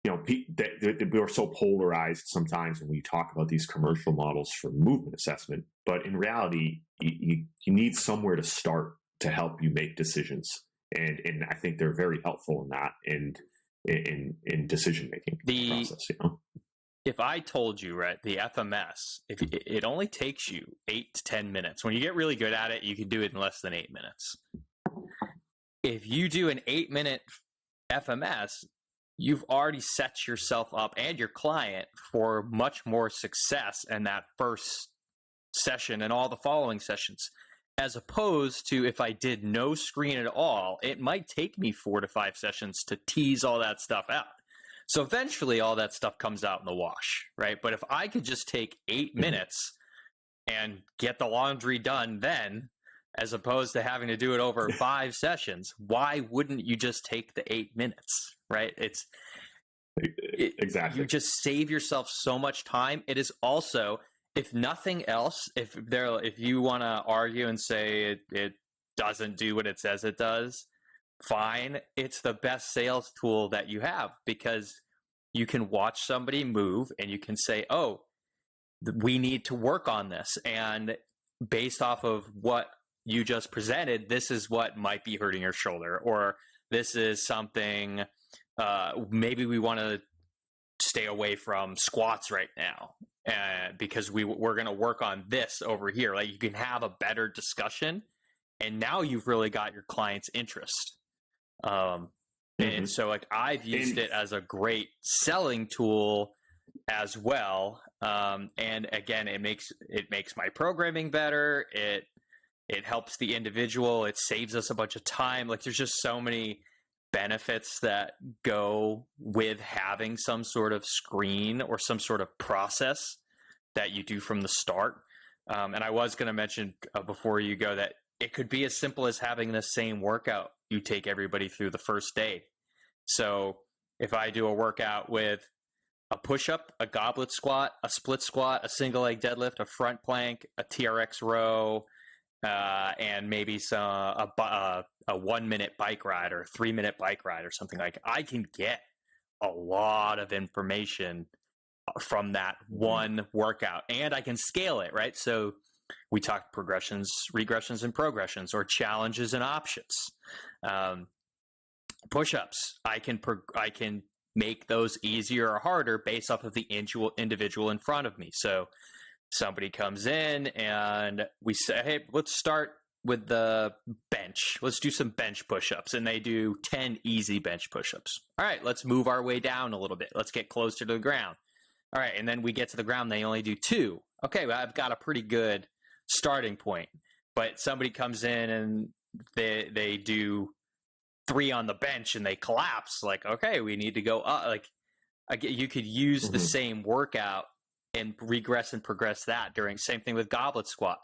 we're so polarized sometimes when we talk about these commercial models for movement assessment, but in reality, you need somewhere to start to help you make decisions. And I think they're very helpful in that, and in decision making process. If I told you, right, the FMS, if it only takes you 8 to 10 minutes. When you get really good at it, you can do it in less than 8 minutes. If you do an 8-minute FMS, you've already set yourself up and your client for much more success in that first session and all the following sessions, as opposed to if I did no screen at all, it might take me 4 to 5 sessions to tease all that stuff out. So eventually all that stuff comes out in the wash, right? But if I could just take 8 minutes and get the laundry done then, as opposed to having to do it over 5 sessions, why wouldn't you just take the 8 minutes, right? Exactly. You just save yourself so much time. It is also, if nothing else, if you want to argue and say it doesn't do what it says it does, fine. It's the best sales tool that you have, because you can watch somebody move and you can say, oh, we need to work on this. And based off of what you just presented, this is what might be hurting your shoulder, or this is something, maybe we want to stay away from squats right now, because we're going to work on this over here. Like, you can have a better discussion, and now you've really got your client's interest. And so, like, I've used it as a great selling tool as well. And again, it makes my programming better. It helps the individual. It saves us a bunch of time. Like, there's just so many benefits that go with having some sort of screen or some sort of process that you do from the start. And I was going to mention before you go that it could be as simple as having the same workout you take everybody through the first day. So if I do a workout with a push-up, a goblet squat, a split squat, a single leg deadlift, a front plank, a TRX row, and maybe a 1 minute bike ride or a 3 minute bike ride or something, like, I can get a lot of information from that one workout, and I can scale it, right? So we talked progressions, regressions, and progressions, or challenges and options. Push-ups, I can make those easier or harder based off of the individual in front of me. So somebody comes in and we say, hey, let's start with the bench. Let's do some bench push-ups. And they do 10 easy bench push-ups. All right, let's move our way down a little bit. Let's get closer to the ground. All right, and then we get to the ground, they only do 2. Okay, well, I've got a pretty good starting point. But somebody comes in and they do 3 on the bench and they collapse. Like, okay, we need to go up. Like, you could use the same workout and regress and progress that during. Same thing with goblet squat.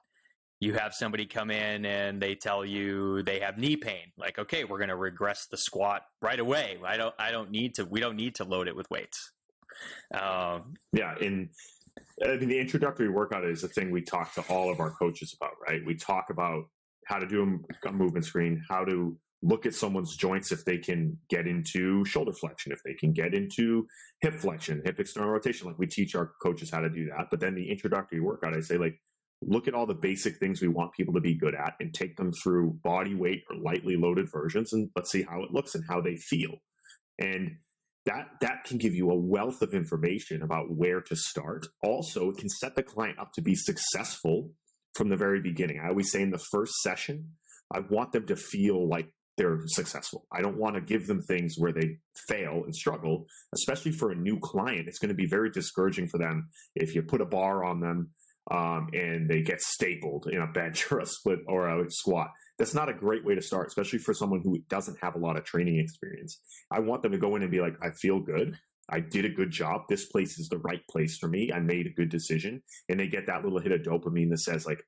You have somebody come in and they tell you they have knee pain. Like, okay, we're going to regress the squat right away. We don't need to load it with weights. Yeah. And I mean, the introductory workout is a thing we talk to all of our coaches about, right? We talk about how to do a movement screen, how to look at someone's joints if they can get into shoulder flexion, if they can get into hip flexion, hip external rotation. Like, we teach our coaches how to do that. But then the introductory workout, I say, like, look at all the basic things we want people to be good at and take them through body weight or lightly loaded versions, and let's see how it looks and how they feel. And that can give you a wealth of information about where to start. Also, it can set the client up to be successful from the very beginning. I always say in the first session, I want them to feel like they're successful. I don't want to give them things where they fail and struggle, especially for a new client. It's going to be very discouraging for them if you put a bar on them and they get stapled in a bench or a split or a squat. That's not a great way to start, especially for someone who doesn't have a lot of training experience. I want them to go in and be like, I feel good. I did a good job. This place is the right place for me. I made a good decision. And they get that little hit of dopamine that says, like,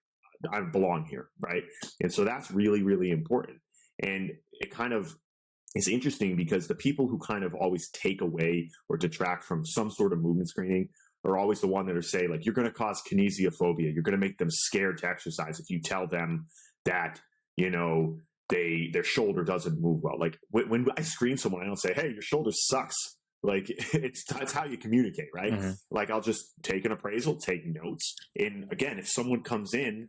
I belong here, right? And so that's really, really important. And it kind of is interesting because the people who kind of always take away or detract from some sort of movement screening are always the one that are say, like, you're going to cause kinesiophobia. You're going to make them scared to exercise if you tell them that, you know, their shoulder doesn't move well. Like, when I screen someone, I don't say, hey, your shoulder sucks. Like, it's how you communicate, right? Mm-hmm. Like, I'll just take an appraisal, take notes. And again, if someone comes in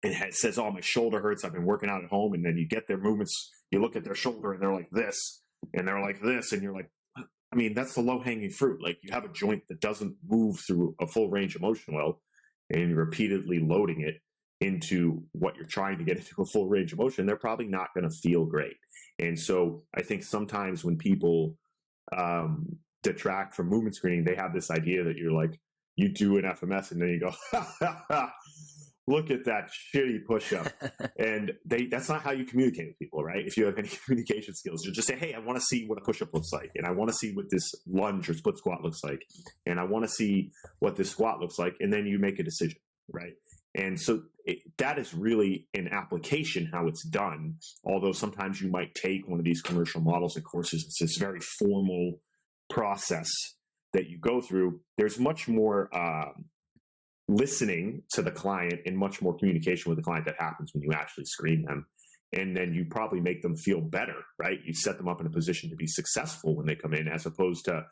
and says, oh, my shoulder hurts, I've been working out at home, and then you get their movements, you look at their shoulder and they're like this, and they're like this, and you're like, I mean, that's the low-hanging fruit. Like, you have a joint that doesn't move through a full range of motion well, and you're repeatedly loading it into what you're trying to get into a full range of motion, they're probably not going to feel great. And so I think sometimes when people detract from movement screening, they have this idea that you're like, you do an FMS and then you go, ha, ha, ha, look at that shitty push-up. And that's not how you communicate with people, right? If you have any communication skills, you just say, hey, I want to see what a push-up looks like. And I want to see what this lunge or split squat looks like. And I want to see what this squat looks like. And then you make a decision, right? And so that is really an application how it's done. Although sometimes you might take one of these commercial models and courses. It's this very formal process that you go through. There's much more listening to the client and much more communication with the client that happens when you actually screen them. And then you probably make them feel better, right? You set them up in a position to be successful when they come in, as opposed to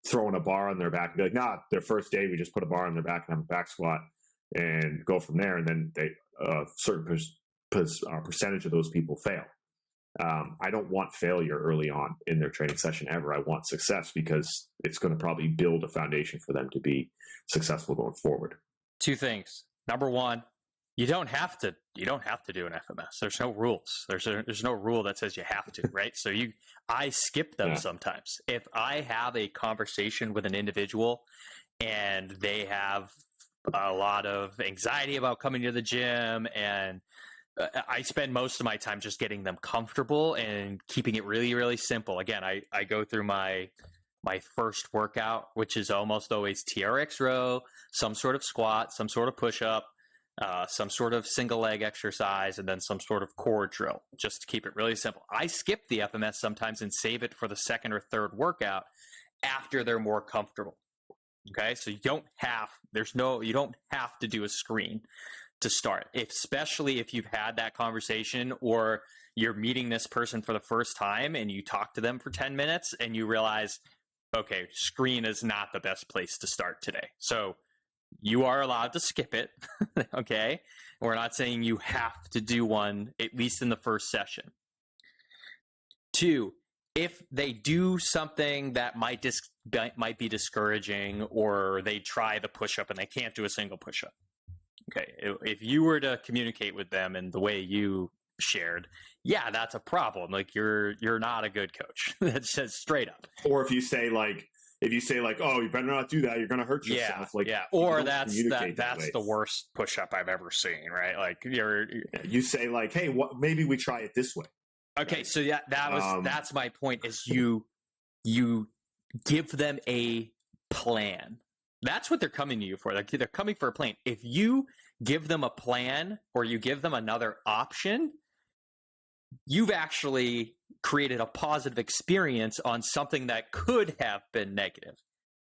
throwing a bar on their back and be like, nah, their first day, we just put a bar on their back and have a back squat and go from there. And then they certain percentage of those people fail. I don't want failure early on in their training session ever. I want success because it's going to probably build a foundation for them to be successful going forward. Two things. Number one, you don't have to do an FMS. There's no rules. There's no rule that says you have to, right? So I skip them sometimes. If I have a conversation with an individual and they have a lot of anxiety about coming to the gym, and I spend most of my time just getting them comfortable and keeping it really, really simple. Again, I go through my first workout, which is almost always TRX row, some sort of squat, some sort of push-up, some sort of single leg exercise, and then some sort of core drill, just to keep it really simple. I skip the FMS sometimes and save it for the second or third workout after they're more comfortable. Okay, so you don't have to do a screen to start, especially if you've had that conversation or you're meeting this person for the first time and you talk to them for 10 minutes and you realize, okay, screen is not the best place to start today. So you are allowed to skip it. Okay, we're not saying you have to do one, at least in the first session. Two, if they do something that might be discouraging, or they try the push-up and they can't do a single push-up. Okay, if you were to communicate with them in the way you shared, yeah, that's a problem. Like you're not a good coach. That's just straight up. Or if you say like, oh, you better not do that, you're going to hurt yourself. Or that's the worst push-up I've ever seen, right? Like you say like, hey, maybe we try it this way. Okay, so that's my point. Is you give them a plan. That's what they're coming to you for. They're coming for a plan. If you give them a plan or you give them another option, you've actually created a positive experience on something that could have been negative.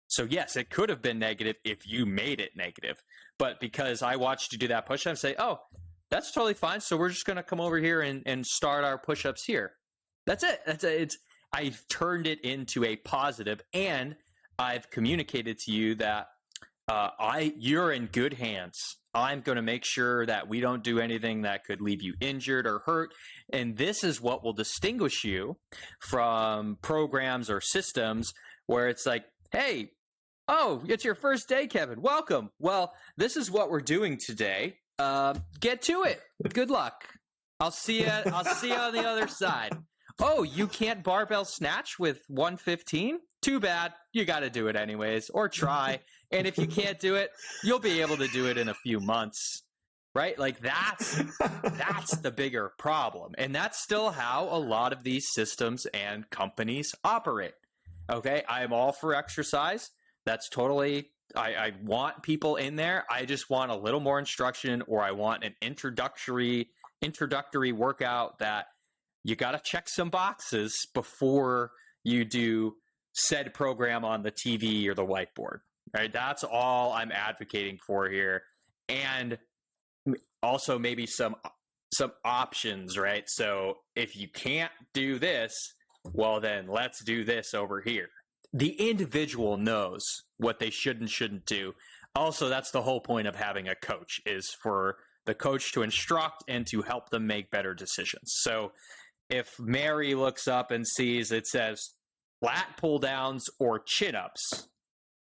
So yes, it could have been negative if you made it negative. But because I watched you do that push-up and say, oh, that's totally fine. So we're just going to come over here and start our push-ups here. That's it. I've turned it into a positive, and I've communicated to you that you're in good hands. I'm going to make sure that we don't do anything that could leave you injured or hurt. And this is what will distinguish you from programs or systems where it's like, hey, oh, it's your first day, Kevin. Welcome. Well, this is what we're doing today. Get to it. Good luck. I'll see you on the other side. Oh, you can't barbell snatch with 115? Too bad. You got to do it anyways, or try. And if you can't do it, you'll be able to do it in a few months, right? Like that's the bigger problem. And that's still how a lot of these systems and companies operate. Okay, I'm all for exercise. That's totally, I want people in there. I just want a little more instruction, or I want an introductory workout that you got to check some boxes before you do said program on the TV or the whiteboard, right? That's all I'm advocating for here. And also maybe some options, right? So if you can't do this, well, then let's do this over here. The individual knows what they should and shouldn't do. Also, that's the whole point of having a coach, is for the coach to instruct and to help them make better decisions. So if Mary looks up and sees it says lat pull downs or chin ups,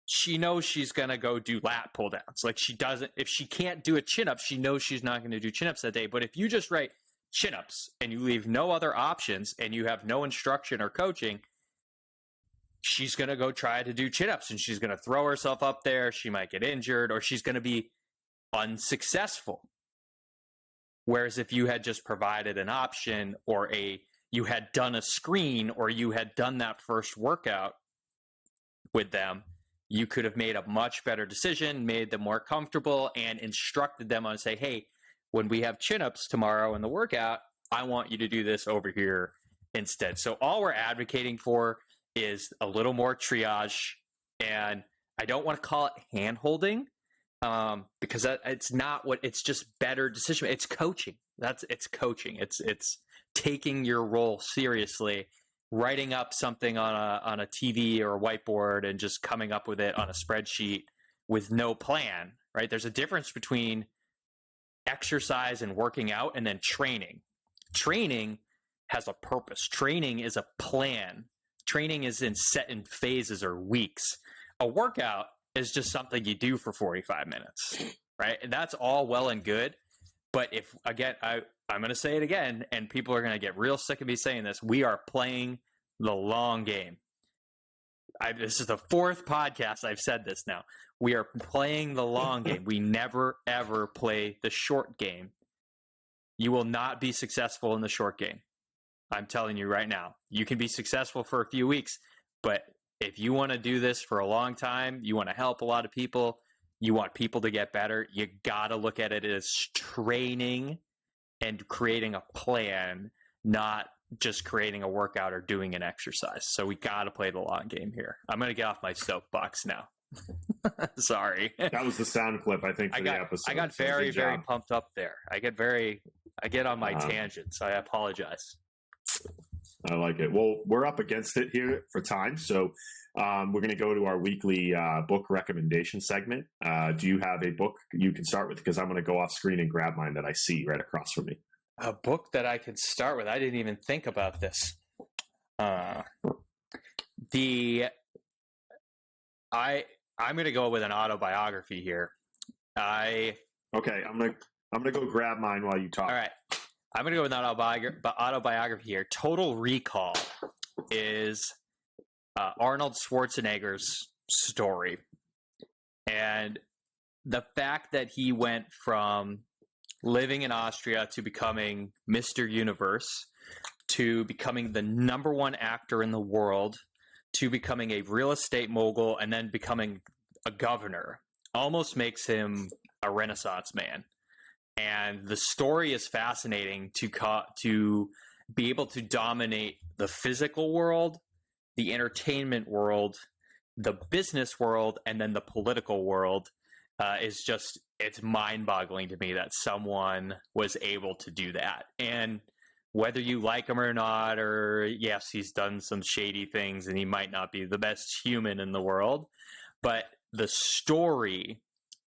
she knows she's going to go do lat pull downs. Like if she can't do a chin up, she knows she's not going to do chin ups that day. But if you just write chin ups and you leave no other options and you have no instruction or coaching, she's going to go try to do chin ups and she's going to throw herself up there. She might get injured, or she's going to be unsuccessful. Whereas if you had just provided an option, or you had done a screen, or you had done that first workout with them, you could have made a much better decision, made them more comfortable, and instructed them on, say, hey, when we have chin-ups tomorrow in the workout, I want you to do this over here instead. So all we're advocating for is a little more triage, and I don't want to call it hand-holding, because it's not what, it's just better decision. It's coaching. It's coaching. It's taking your role seriously, writing up something on a TV or a whiteboard and just coming up with it on a spreadsheet with no plan, right? There's a difference between exercise and working out and then training. Training has a purpose. Training is a plan. Training is set in phases or weeks. A workout is just something you do for 45 minutes, right? And that's all well and good. But if, again, I'm going to say it again, and people are going to get real sick of me saying this, we are playing the long game. This is the fourth podcast I've said this now. We are playing the long game. We never, ever play the short game. You will not be successful in the short game. I'm telling you right now. You can be successful for a few weeks, but if you want to do this for a long time, you want to help a lot of people, you want people to get better, you got to look at it as training and creating a plan, not just creating a workout or doing an exercise. So we got to play the long game here. I'm going to get off my soapbox now. Sorry. That was the sound clip, I think, for the episode. I got very pumped up there. I get on my tangents. I apologize. I like it. Well, we're up against it here for time, so we're going to go to our weekly book recommendation segment. Do you have a book you can start with? Because I'm going to go off screen and grab mine that I see right across from me. A book that I could start with? I didn't even think about this. I'm going to go with an autobiography here. Okay, I'm gonna go grab mine while you talk. All right. I'm going to go with an autobiography here. Total Recall is Arnold Schwarzenegger's story. And the fact that he went from living in Austria to becoming Mr. Universe, to becoming the number one actor in the world, to becoming a real estate mogul, and then becoming a governor, almost makes him a Renaissance man. And the story is fascinating to be able to dominate the physical world, the entertainment world, the business world, and then the political world. It's mind-boggling to me that someone was able to do that. And whether you like him or not, or yes, he's done some shady things and he might not be the best human in the world, but the story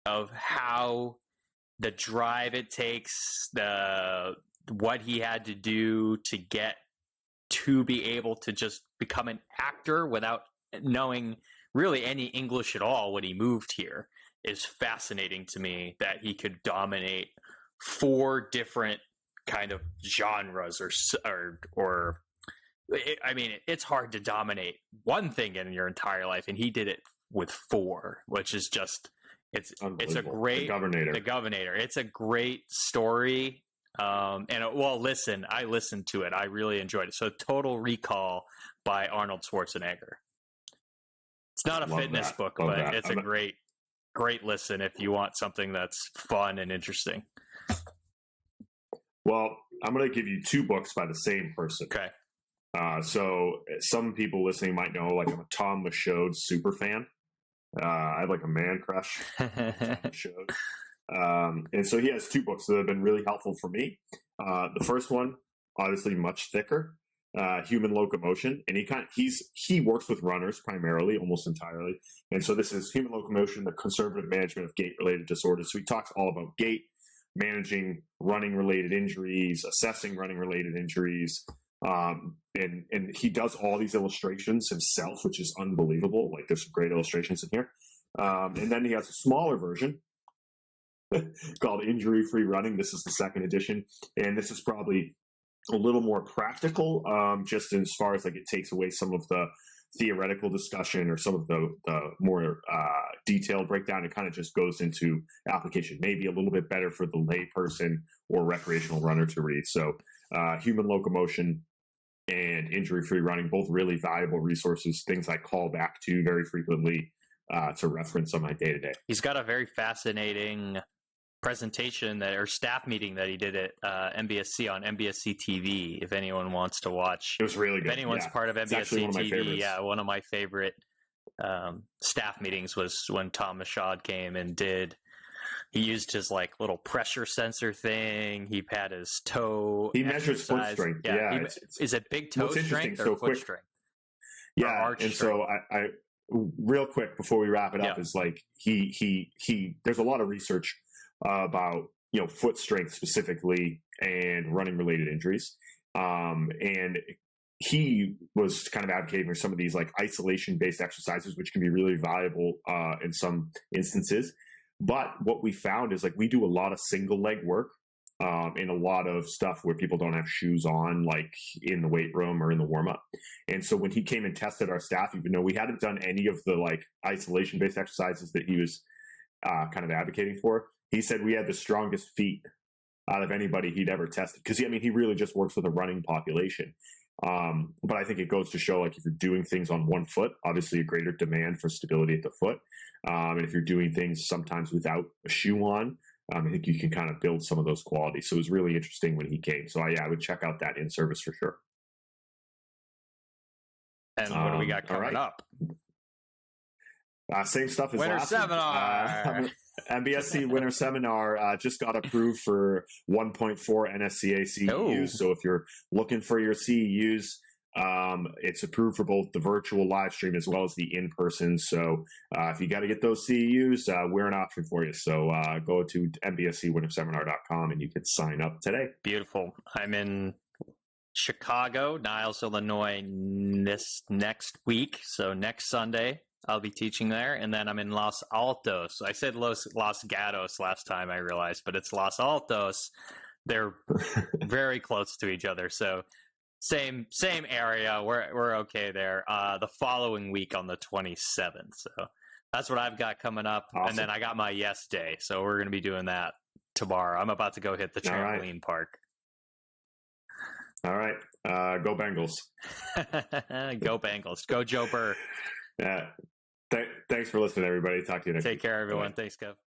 of how the drive it takes, what he had to do to get to be able to just become an actor without knowing really any English at all when he moved here is fascinating to me, that he could dominate 4 different kind of genres it's hard to dominate one thing in your entire life, and he did it with 4, which is just it's a great The Governor. It's a great story. I listened to it. I really enjoyed it. So Total Recall by Arnold Schwarzenegger. It's not a fitness book, but it's a great listen if you want something that's fun and interesting. Well, I'm going to give you 2 books by the same person. Okay. So some people listening might know, like, I'm a Tom Michaud super fan. I have like a man crush on Michaud. And so he has 2 books that have been really helpful for me. The first one, obviously much thicker, Human Locomotion. And he works with runners primarily, almost entirely. And so this is Human Locomotion, the conservative management of gait-related disorders. So he talks all about gait, managing running-related injuries, assessing running-related injuries. And he does all these illustrations himself, which is unbelievable. Like, there's some great illustrations in here. And then he has a smaller version called Injury-Free Running. This is the 2nd edition. And this is probably a little more practical, just as far as, like, it takes away some of the theoretical discussion or some of the more detailed breakdown. It kind of just goes into application, maybe a little bit better for the lay person or recreational runner to read. So Human Locomotion and Injury-Free Running, both really valuable resources, things I call back to very frequently to reference on my day-to-day. He's got a very fascinating presentation or staff meeting that he did at MBSC on MBSC TV, if anyone wants to watch. It was really good. If anyone's part of MBSC TV, one of my favorite staff meetings was when Tom Michaud came and he used his like little pressure sensor thing. He had his toe. He measures foot strength. Yeah. Is it big toe strength or foot strength? Yeah. And so I real quick before we wrap it up is like he there's a lot of research about foot strength specifically and running related injuries. And he was kind of advocating for some of these like isolation-based exercises, which can be really valuable in some instances. But what we found is like we do a lot of single leg work and a lot of stuff where people don't have shoes on, like in the weight room or in the warm-up. And so when he came and tested our staff, even though we hadn't done any of the like isolation-based exercises that he was kind of advocating for, he said we had the strongest feet out of anybody he'd ever tested. Because he really just works with a running population. But I think it goes to show, like, if you're doing things on one foot, obviously a greater demand for stability at the foot. And if you're doing things sometimes without a shoe on, I think you can kind of build some of those qualities. So it was really interesting when he came. So I would check out that in service for sure. And what do we got coming up? Same stuff as Winter last seminar. MBSC Winter Seminar just got approved for 1.4 NSCA CEUs. So if you're looking for your CEUs, it's approved for both the virtual live stream as well as the in-person. So if you got to get those CEUs, we're an option for you. So go to mbscwinterseminar.com and you can sign up today. Beautiful. I'm in Chicago, Niles, Illinois this next week. So next Sunday, I'll be teaching there. And then I'm in Los Altos. I said Los Gatos last time, I realized, but it's Los Altos. They're very close to each other. So same area. We're okay there. The following week on the 27th. So that's what I've got coming up. Awesome. And then I got my yes day. So we're going to be doing that tomorrow. I'm about to go hit the trampoline park. All right. Go Bengals. Go Bengals. Go Joe Burr. Yeah. Thanks for listening, everybody. Talk to you next week. Take care, everyone. Bye. Thanks, Kev.